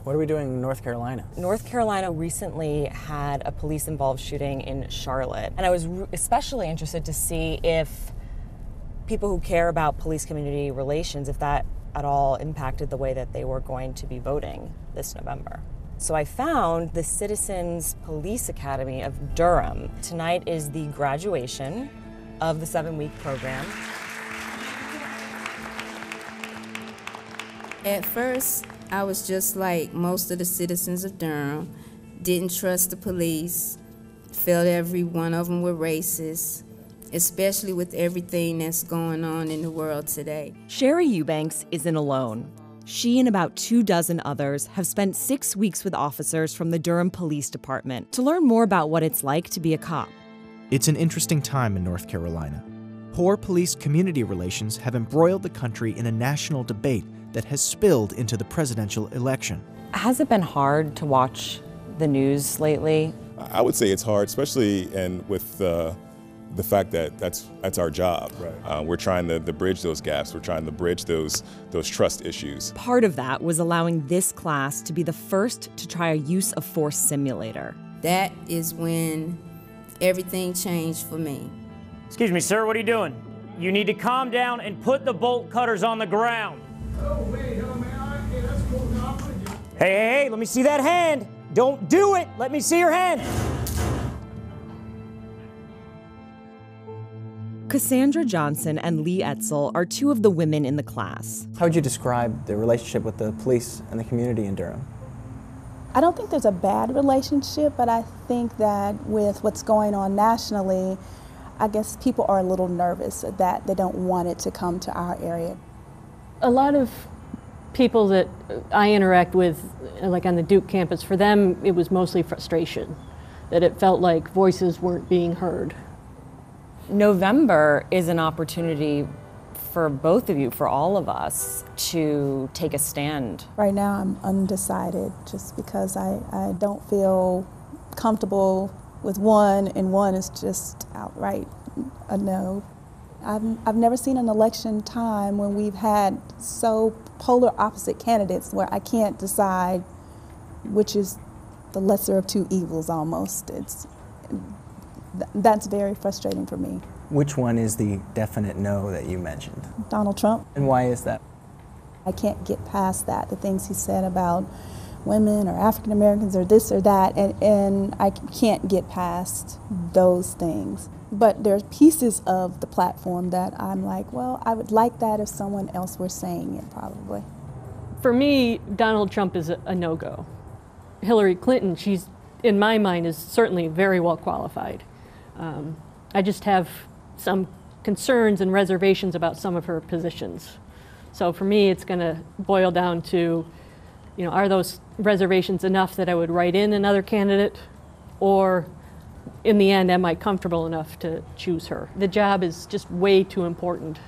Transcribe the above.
What are we doing in North Carolina? North Carolina recently had a police-involved shooting in Charlotte, and I was especially interested to see if people who care about police-community relations, if that at all impacted the way that they were going to be voting this November. So I found the Citizens Police Academy of Durham. Tonight is the graduation of the 7-week program. At first, I was just like most of the citizens of Durham, didn't trust the police, felt every one of them were racist, especially with everything that's going on in the world today. Sherry Eubanks isn't alone. She and about 24 others have spent 6 weeks with officers from the Durham Police Department to learn more about what it's like to be a cop. It's an interesting time in North Carolina. Poor police-community relations have embroiled the country in a national debate that has spilled into the presidential election. Has it been hard to watch the news lately? I would say it's hard, especially with the fact that that's our job. Right. We're trying to bridge those gaps. We're trying to bridge those trust issues. Part of that was allowing this class to be the first to try a use of force simulator. That is when everything changed for me. Excuse me, sir, what are you doing? You need to calm down and put the bolt cutters on the ground. Oh, wait, oh, man, okay, that's cool. No, I'm with you. Hey, let me see that hand. Don't do it. Let me see your hand. Cassandra Johnson and Lee Etzel are two of the women in the class. How would you describe the relationship with the police and the community in Durham? I don't think there's a bad relationship, but I think that with what's going on nationally, I guess people are a little nervous that they don't want it to come to our area. A lot of people that I interact with, like on the Duke campus, for them it was mostly frustration, that it felt like voices weren't being heard. November is an opportunity for both of you, for all of us, to take a stand. Right now I'm undecided just because I don't feel comfortable with one, and one is just outright a no. I've never seen an election time when we've had so polar opposite candidates where I can't decide which is the lesser of two evils almost. That's very frustrating for me. Which one is the definite no that you mentioned? Donald Trump. And why is that? I can't get past that, the things he said about women or African Americans or this or that, and I can't get past those things. But there's pieces of the platform that I'm like, well, I would like that if someone else were saying it, probably. For me, Donald Trump is a no-go. Hillary Clinton, she's, in my mind, is certainly very well qualified. I just have some concerns and reservations about some of her positions. So for me, it's going to boil down to, are those reservations enough that I would write in another candidate, or in the end, am I comfortable enough to choose her? The job is just way too important.